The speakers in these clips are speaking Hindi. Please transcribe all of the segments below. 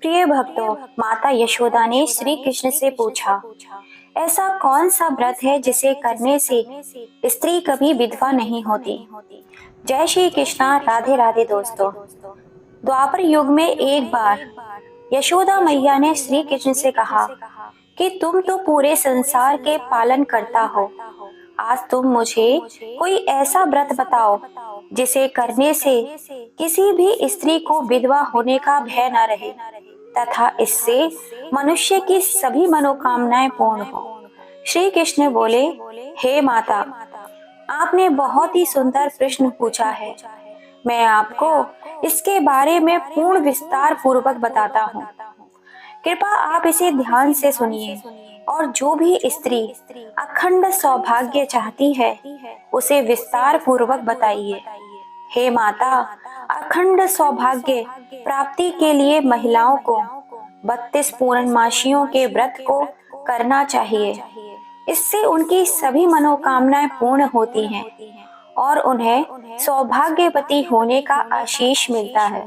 प्रिय भक्तों, माता यशोदा ने श्री कृष्ण से पूछा, ऐसा कौन सा व्रत है जिसे करने से स्त्री कभी विधवा नहीं होती। जय श्री कृष्णा। राधे राधे दोस्तों। द्वापर युग में एक बार यशोदा मैया ने श्री कृष्ण से कहा कि तुम तो पूरे संसार के पालन करता हो, आज तुम मुझे कोई ऐसा व्रत बताओ जिसे करने से किसी भी स्त्री को विधवा होने का भय न रहे तथा इससे मनुष्य की सभी मनोकामनाएं पूर्ण हो। श्री कृष्ण बोले, हे माता, आपने बहुत ही सुंदर प्रश्न पूछा है। मैं आपको इसके बारे में पूर्ण विस्तार पूर्वक बताता हूँ। कृपा आप इसे ध्यान से सुनिए और जो भी स्त्री अखंड सौभाग्य चाहती है उसे विस्तार पूर्वक बताइए। हे माता, अखंड सौभाग्य प्राप्ति के लिए महिलाओं को 32 पूर्णमासियों के व्रत को करना चाहिए। इससे उनकी सभी मनोकामनाएं पूर्ण होती हैं और उन्हें सौभाग्यवती होने का आशीष मिलता है।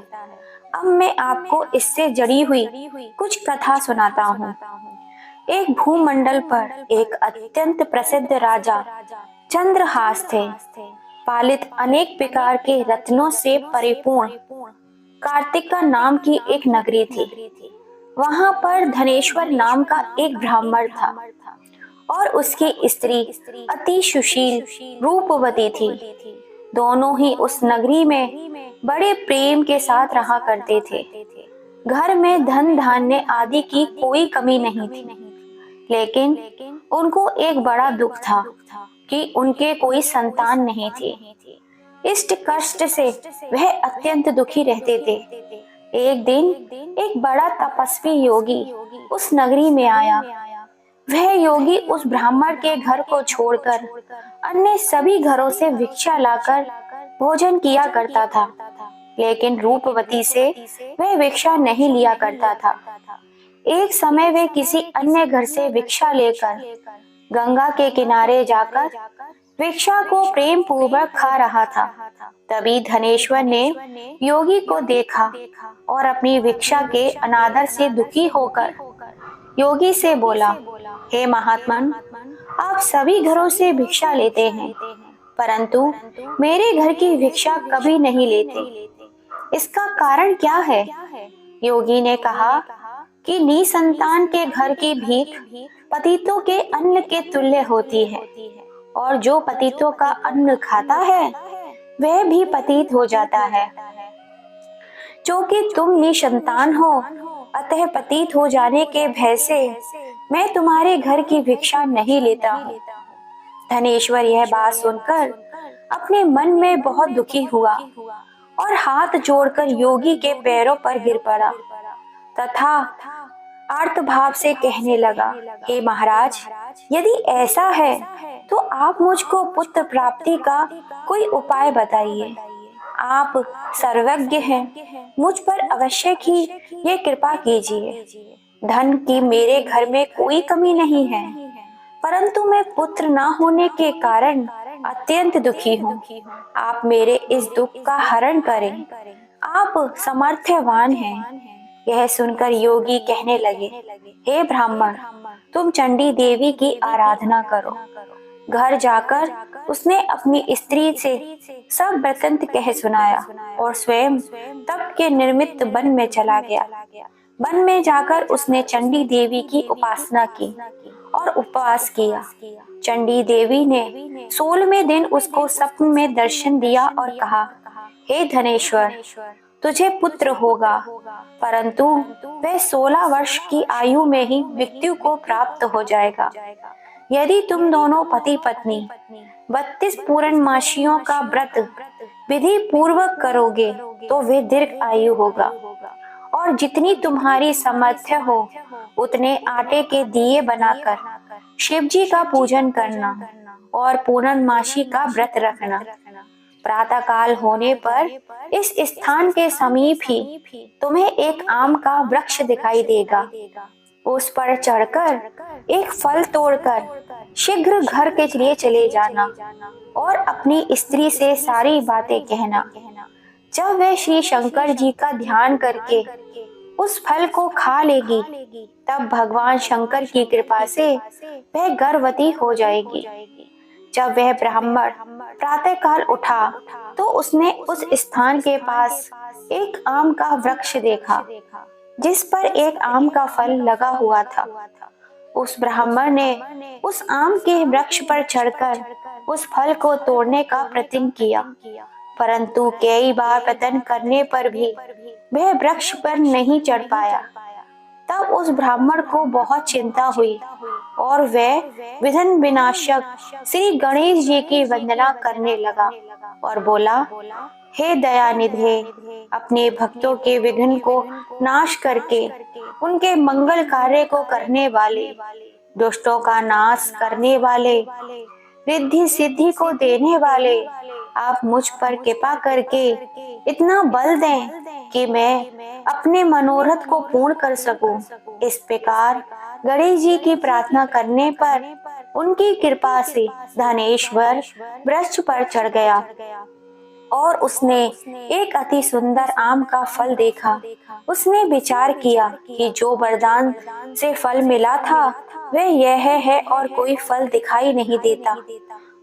अब मैं आपको इससे जड़ी हुई कुछ कथा सुनाता हूँ। एक भूमंडल पर एक अत्यंत प्रसिद्ध राजा चंद्रहास थे। पालित अनेक प्रकार के रत्नों से परिपूर्ण कार्तिका नाम की एक नगरी थी। वहां पर धनेश्वर नाम का एक ब्राह्मण था और उसकी स्त्री अति सुशील रूपवती थी। दोनों ही उस नगरी में बड़े प्रेम के साथ रहा करते थे। घर में धन धान्य आदि की कोई कमी नहीं थी, लेकिन उनको एक बड़ा दुख था कि उनके कोई संतान नहीं थी। इष्ट कष्ट से वह अत्यंत दुखी रहते थे। एक दिन एक बड़ा तपस्वी योगी उस नगरी में आया। वह योगी उस ब्राह्मण के घर को छोड़कर अन्य सभी घरों से भिक्षा लाकर भोजन किया करता था, लेकिन रूपवती से वह भिक्षा नहीं लिया करता था। एक समय वे किसी अन्य घर से भिक्षा लेकर गंगा के किनारे जाकर भिक्षा को प्रेम पूर्वक खा रहा था। तभी धनेश्वर ने योगी को देखा और अपनी भिक्षा के अनादर से दुखी होकर योगी से बोला, हे महात्मन, आप सभी घरों से भिक्षा लेते हैं, परंतु मेरे घर की भिक्षा कभी नहीं लेते। इसका कारण क्या है? योगी ने कहा कि निसंतान के घर की भीख पतितों के अन्न के तुल्य होती है और जो पतितों का अन्न खाता है वह भी पतित हो जाता है। क्योंकि तुम निसंतान हो, अतः पतित हो जाने के भय से मैं तुम्हारे घर की भिक्षा नहीं लेता हूँ। धनेश्वर यह बात सुनकर अपने मन में बहुत दुखी हुआ और हाथ जोड़कर योगी के पैरों पर गिर पड़ा तथा आर्त भाव से कहने लगा, हे महाराज, यदि ऐसा है तो आप मुझको पुत्र प्राप्ति का कोई उपाय बताइए। आप सर्वज्ञ हैं, मुझ पर अवश्य ही ये कृपा कीजिए। धन की मेरे घर में कोई कमी नहीं है, परंतु मैं पुत्र न होने के कारण अत्यंत दुखी हूँ। आप मेरे इस दुख का हरण करें, आप समर्थवान हैं। यह सुनकर योगी कहने लगे, हे ब्राह्मण, तुम चंडी देवी की आराधना करो। घर जाकर उसने अपनी स्त्री से सब वृत्तांत कह सुनाया और स्वयं तप के निर्मित वन में चला गया। वन में जाकर उसने चंडी देवी की उपासना की और उपवास किया। चंडी देवी ने 16वें दिन उसको स्वप्न में दर्शन दिया और कहा, हे धनेश्वर, तुझे पुत्र होगा, परंतु वह 16 वर्ष की आयु में ही मृत्यु को प्राप्त हो जाएगा। यदि तुम दोनों पति पत्नी 32 पूर्णमासियों का व्रत विधि पूर्वक करोगे तो वे दीर्घ आयु होगा और जितनी तुम्हारी सामर्थ्य हो उतने आटे के दिए बनाकर शिव जी का पूजन करना और पूर्णमासी का व्रत रखना। प्रातः काल होने पर इस स्थान के समीप ही तुम्हें एक आम का वृक्ष दिखाई देगा। उस पर चढ़कर एक फल तोड़कर शीघ्र घर के लिए चले जाना और अपनी स्त्री से सारी बातें कहना। जब वह श्री शंकर जी का ध्यान करके उस फल को खा लेगी, तब भगवान शंकर की कृपा से वह गर्भवती हो जाएगी। जब वह ब्राह्मण प्रातःकाल उठा तो उसने उस स्थान के पास एक आम का वृक्ष देखा, जिस पर एक आम का फल लगा हुआ था। उस ब्राह्मण ने उस आम के वृक्ष पर चढ़कर उस फल को तोड़ने का प्रयत्न किया, परंतु कई बार प्रयत्न करने पर भी वह वृक्ष पर नहीं चढ़ पाया। तब उस ब्राह्मण को बहुत चिंता हुई और वह विघ्न विनाशक श्री गणेश जी की वंदना करने लगा और बोला, हे दयानिधे, अपने भक्तों के विघ्न को नाश करके उनके मंगल कार्य को करने वाले, दुष्टों का नाश करने वाले, रिद्धि सिद्धि को देने वाले, आप मुझ पर कृपा करके इतना बल दें कि मैं अपने मनोरथ को पूर्ण कर सकूं। इस प्रकार गणेश जी की प्रार्थना करने पर उनकी कृपा से धनेश्वर वृक्ष पर चढ़ गया और उसने एक अति सुंदर आम का फल देखा। उसने विचार किया कि जो वरदान से फल मिला था वह यह है और कोई फल दिखाई नहीं देता।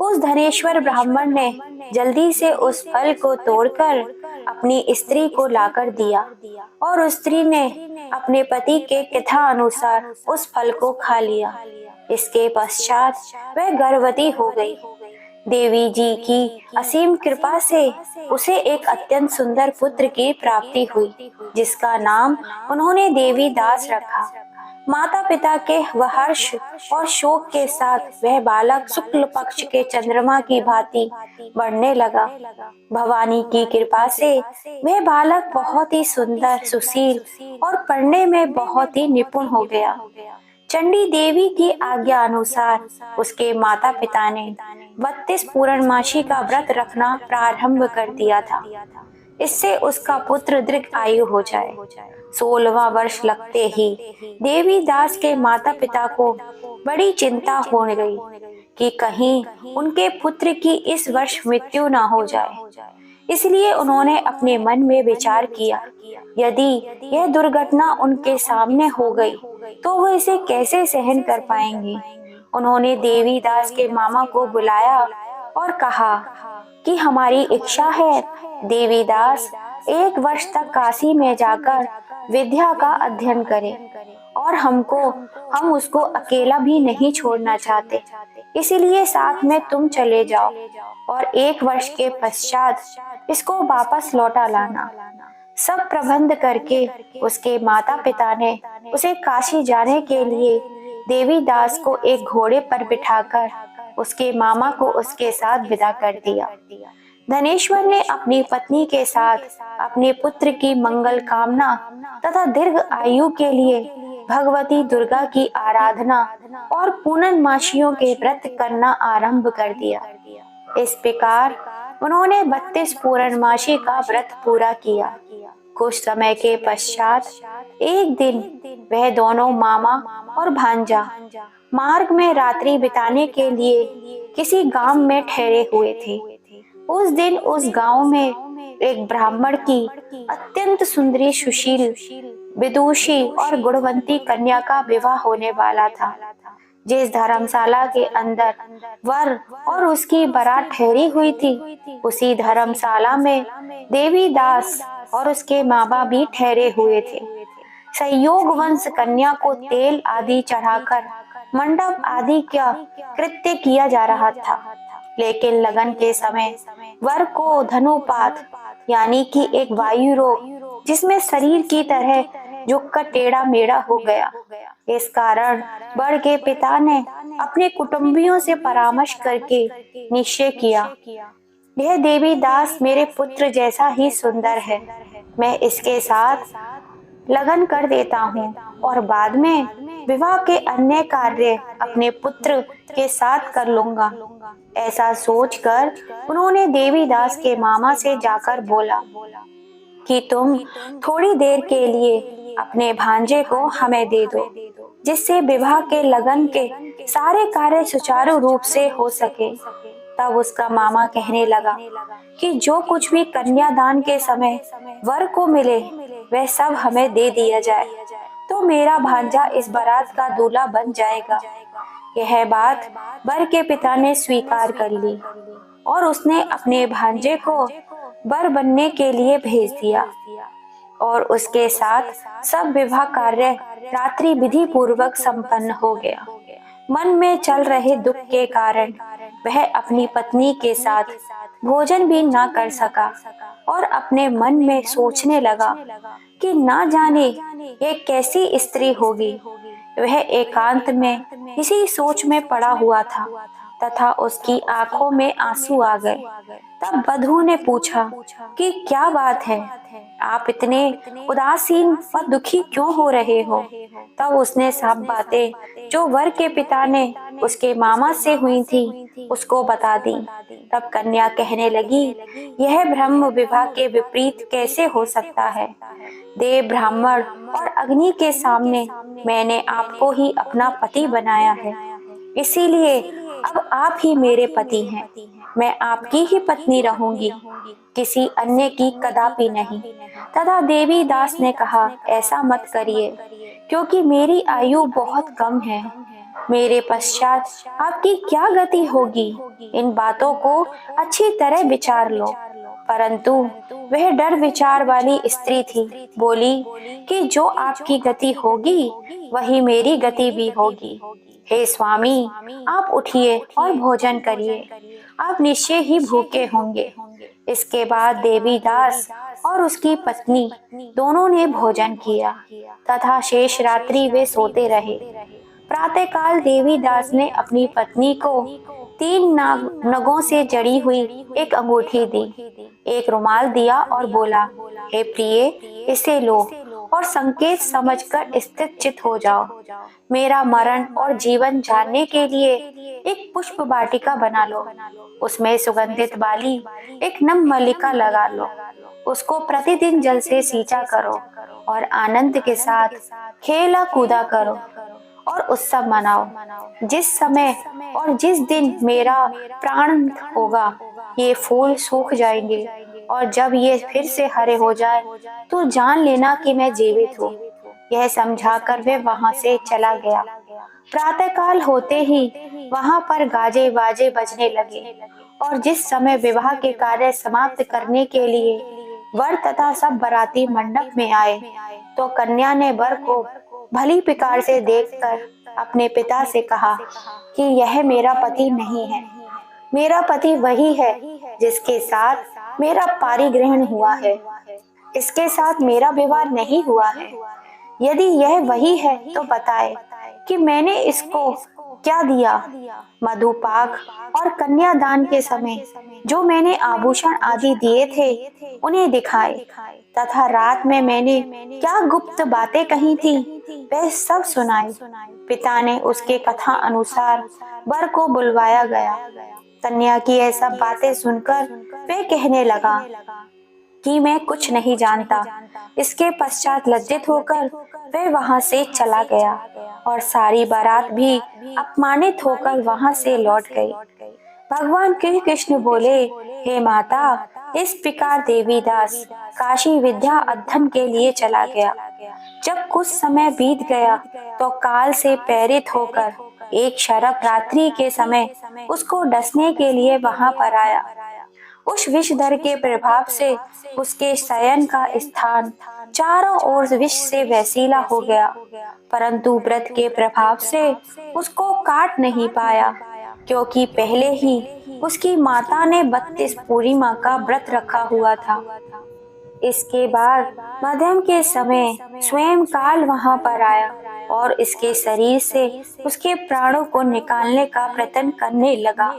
उस धनेश्वर ब्राह्मण ने जल्दी से उस फल को तोड़कर अपनी स्त्री को लाकर दिया और उस स्त्री ने अपने पति के कथा अनुसार उस फल को खा लिया। इसके पश्चात वह गर्भवती हो गई। देवी जी की असीम कृपा से उसे एक अत्यंत सुंदर पुत्र की प्राप्ति हुई, जिसका नाम उन्होंने देवी दास रखा। माता पिता के हर्ष और शोक के साथ वह बालक शुक्ल पक्ष के चंद्रमा की भांति बढ़ने लगा। भवानी की कृपा से वह बालक बहुत ही सुंदर, सुशील और पढ़ने में बहुत ही निपुण हो गया। चंडी देवी की आज्ञा अनुसार उसके माता पिता ने 32 पूर्णमासी का व्रत रखना प्रारंभ कर दिया था, इससे उसका पुत्र दीर्घ आयु हो जाए। 16वां वर्ष लगते ही देवी दास के माता पिता को बड़ी चिंता हो गई कि कहीं उनके पुत्र की इस वर्ष मृत्यु न हो जाए। इसलिए उन्होंने अपने मन में विचार किया, यदि यह दुर्घटना उनके सामने हो गई तो वो इसे कैसे सहन कर पाएंगे। उन्होंने देवी दास के मामा को बुलाया और कहा कि हमारी इच्छा है देवी दास 1 वर्ष तक काशी में जाकर विद्या का अध्ययन करे और हम उसको अकेला भी नहीं छोड़ना चाहते, इसीलिए साथ में तुम चले जाओ और 1 वर्ष के पश्चात इसको वापस लौटा लाना। सब प्रबंध करके उसके माता पिता ने उसे काशी जाने के लिए देवी दास को एक घोड़े पर बिठाकर उसके मामा को उसके साथ विदा कर दिया। धनेश्वर ने अपनी पत्नी के साथ अपने पुत्र की मंगल कामना तथा दीर्घ आयु के लिए भगवती दुर्गा की आराधना और पूर्णमासियों के व्रत करना आरंभ कर दिया। इस प्रकार उन्होंने 32 पूर्णमासी का व्रत पूरा किया। कुछ समय के पश्चात एक दिन वह दोनों मामा और भांजा मार्ग में रात्रि बिताने के लिए किसी गांव में ठहरे हुए थे। उस दिन उस गांव में एक ब्राह्मण की अत्यंत सुंदरी, सुशील, विदुषी और गुणवंती कन्या का विवाह होने वाला था। जिस धर्मशाला के अंदर वर और उसकी बारात ठहरी हुई थी, उसी धर्मशाला में देवी दास और उसके माँ बाप भी ठहरे हुए थे। संयोग वंश कन्या को तेल आदि चढ़ाकर मंडप आदि का कृत्य किया जा रहा था, लेकिन लगन के समय वर को धनुपात यानी कि एक वायु रोग, जिसमें शरीर की तरह झुककर टेढ़ा मेढ़ा हो गया। इस कारण वर के पिता ने अपने कुटुंबियों से परामर्श करके निश्चय किया, यह देवी दास मेरे पुत्र जैसा ही सुंदर है, मैं इसके साथ लगन कर देता हूँ और बाद में विवाह के अन्य कार्य अपने पुत्र के साथ कर लूंगा। ऐसा सोचकर उन्होंने देवी दास के मामा से जाकर बोला कि तुम थोड़ी देर के लिए अपने भांजे को हमें दे दो, जिससे विवाह के लगन के सारे कार्य सुचारू रूप से हो सके। तब उसका मामा कहने लगा कि जो कुछ भी कन्यादान के समय वर को मिले वह सब हमें दे दिया जाए तो मेरा भांजा इस बारात का दूल्हा बन जाएगा। यह बात वर के पिता ने स्वीकार कर ली और उसने अपने भांजे को वर बनने के लिए भेज दिया और उसके साथ सब विवाह कार्य रात्रि विधि पूर्वक संपन्न हो गया। मन में चल रहे दुख के कारण वह अपनी पत्नी के साथ भोजन भी न कर सका और अपने मन में सोचने लगा कि ना जाने ये कैसी स्त्री होगी। वह एकांत में इसी सोच में पड़ा हुआ था तथा उसकी आंखों में आंसू आ गए। तब वधू ने पूछा कि क्या बात है, आप इतने उदासीन व दुखी क्यों हो रहे हो। तब उसने सब बातें जो वर के पिता ने उसके मामा से हुई थी उसको बता दी। तब कन्या कहने लगी, यह ब्रह्म विवाह के विपरीत कैसे हो सकता है। देव, ब्राह्मण और अग्नि के सामने मैंने आपको ही अपना पति बनाया है, इसीलिए अब आप ही मेरे पति हैं। मैं आपकी ही पत्नी रहूंगी, किसी अन्य की कदापि नहीं। तथा देवी दास ने कहा, ऐसा मत करिए, क्योंकि मेरी आयु बहुत कम है। मेरे पश्चात आपकी क्या गति होगी, इन बातों को अच्छी तरह विचार लो। परंतु वह डर विचार वाली स्त्री थी, बोली कि जो आपकी गति होगी वही मेरी गति भी होगी। हे स्वामी, आप उठिए और भोजन करिए, आप निश्चय ही भूखे होंगे। इसके बाद देवीदास और उसकी पत्नी दोनों ने भोजन किया तथा शेष रात्रि वे सोते रहे। प्रातःकाल देवीदास ने अपनी पत्नी को 3 नगों से जड़ी हुई एक अंगूठी दी, एक रुमाल दिया और बोला, हे प्रिय, इसे लो और संकेत समझकर स्थिर चित हो जाओ। मेरा मरण और जीवन जानने के लिए एक पुष्प वाटिका बना लो, उसमें सुगंधित वाली एक नम मल्लिका लगा लो, उसको प्रतिदिन जल से सींचा करो और आनंद के साथ खेला कूदा करो और उत्सव मनाओ। जिस समय और जिस दिन मेरा प्राण होगा ये फूल सूख जाएंगे और जब ये फिर से हरे हो जाए तो जान लेना कि मैं जीवित हूँ। यह समझाकर वे वहां से चला गया। प्रातःकाल होते ही वहां पर गाजे बाजे बजने लगे और जिस समय विवाह के कार्य समाप्त करने के लिए वर तथा सब बाराती मंडप में आए तो कन्या ने वर को भली प्रकार से देखकर अपने पिता से कहा कि यह मेरा पति नहीं है, मेरा पति वही है जिसके साथ मेरा पारिग्रहण हुआ है, इसके साथ मेरा विवाह नहीं हुआ है। यदि यह वही है तो बताए कि मैंने इसको क्या दिया। मधुपाक और कन्यादान के समय जो मैंने आभूषण आदि दिए थे उन्हें दिखाए तथा रात में मैंने क्या गुप्त बातें कही थी वह सब सुनाई। पिता ने उसके कथा अनुसार वर को बुलवाया गया। कन्या की यह सब बातें सुनकर वे कहने लगा कि मैं कुछ नहीं जानता। इसके पश्चात लज्जित होकर वह वहां से चला गया और सारी बारात भी अपमानित होकर वहां से लौट गई। भगवान कृष्ण बोले, हे माता, इस प्रकार देवीदास काशी विद्या अध्ययन के लिए चला गया। जब कुछ समय बीत गया तो काल से प्रेरित होकर एक शरभ रात्रि के समय उसको डसने के लिए वहां पर आया। उस विषधर के प्रभाव से उसके शयन का स्थान चारों ओर विष से वैसीला हो गया, परंतु व्रत के प्रभाव से उसको काट नहीं पाया, क्योंकि पहले ही उसकी माता ने 32 पूर्णिमा का व्रत रखा हुआ था। इसके बाद मध्यम के समय स्वयं काल वहां पर आया और इसके शरीर से उसके प्राणों को निकालने का प्रयत्न करने लगा।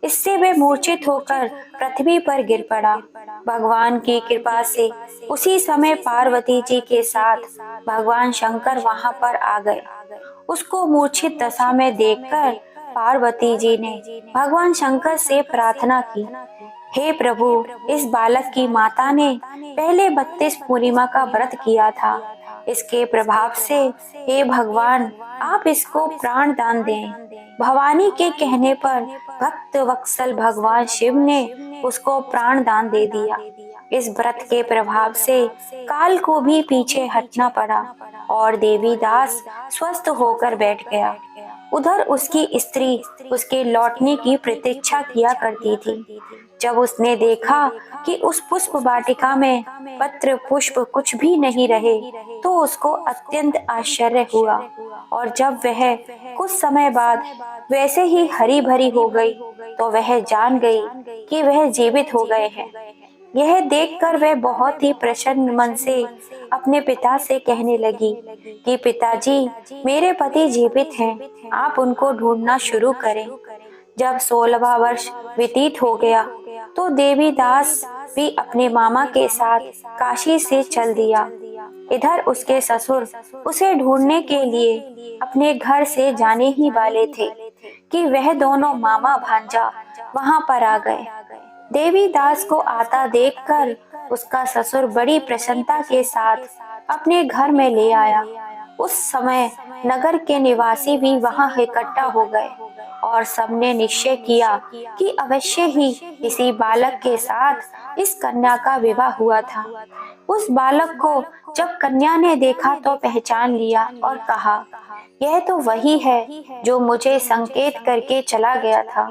इससे वे मूर्छित होकर पृथ्वी पर गिर पड़ा। भगवान की कृपा से उसी समय पार्वती जी के साथ भगवान शंकर वहां पर आ गए। उसको मूर्छित दशा में देखकर पार्वती जी ने भगवान शंकर से प्रार्थना की, हे प्रभु, इस बालक की माता ने पहले 32 पूर्णिमा का व्रत किया था। इसके प्रभाव से हे भगवान, आप इसको प्राण दान दें। भवानी के कहने पर भक्त वत्सल भगवान शिव ने उसको प्राण दान दे दिया। इस व्रत के प्रभाव से काल को भी पीछे हटना पड़ा और देवीदास स्वस्थ होकर बैठ गया। उधर उसकी स्त्री उसके लौटने की प्रतीक्षा किया करती थी। जब उसने देखा कि उस पुष्प वाटिका में पत्र पुष्प कुछ भी नहीं रहे तो उसको अत्यंत आश्चर्य हुआ, और जब वह कुछ समय बाद वैसे ही हरी भरी हो गई तो वह जान गई कि वह जीवित हो गए हैं। यह देखकर वह बहुत ही प्रसन्न मन से अपने पिता से कहने लगी कि पिताजी, मेरे पति जीवित हैं, आप उनको ढूंढना शुरू करें। जब 16वां वर्ष व्यतीत हो गया तो देवीदास भी अपने मामा के साथ काशी से चल दिया। इधर उसके ससुर उसे ढूंढने के लिए अपने घर से जाने ही वाले थे कि वह दोनों मामा भांजा वहां पर आ गए। देवीदास को आता देखकर उसका ससुर बड़ी प्रसन्नता के साथ अपने घर में ले आया। उस समय नगर के निवासी भी वहां इकट्ठा हो गए और सबने निश्चय किया कि अवश्य ही इसी बालक के साथ इस कन्या का विवाह हुआ था। उस बालक को जब कन्या ने देखा तो पहचान लिया और कहा, यह तो वही है जो मुझे संकेत करके चला गया था।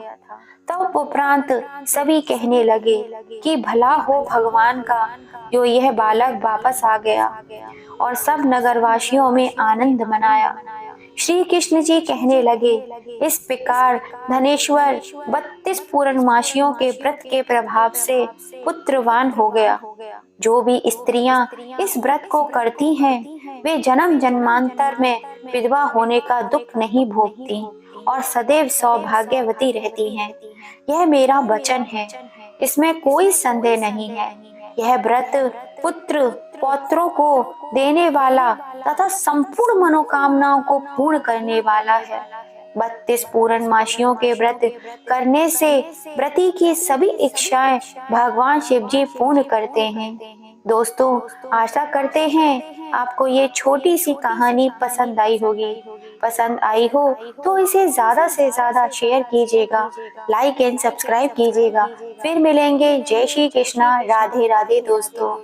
तब उपरांत सभी कहने लगे कि भला हो भगवान का जो यह बालक वापस आ गया, और सब नगरवासियों में आनंद मनाया। श्री कृष्ण जी कहने लगे, इस प्रकार धनेश्वर 32 पूर्णमासियों के व्रत के प्रभाव से पुत्रवान हो गया। जो भी स्त्रियां इस व्रत को करती हैं वे जन्म जन्मांतर में विधवा होने का दुख नहीं भोगती और सदैव सौभाग्यवती रहती हैं। यह मेरा वचन है, इसमें कोई संदेह नहीं है। यह व्रत पुत्र पौत्रों को देने वाला तथा संपूर्ण मनोकामनाओं को पूर्ण करने वाला है। 32 पूर्णमासियों के व्रत करने से व्रती की सभी इच्छाएं भगवान शिव जी पूर्ण करते हैं। दोस्तों, आशा करते हैं आपको ये छोटी सी कहानी पसंद आई होगी। पसंद आई हो तो इसे ज्यादा से ज्यादा शेयर कीजिएगा, लाइक एंड सब्सक्राइब कीजिएगा। फिर मिलेंगे। जय श्री कृष्णा, राधे राधे दोस्तों।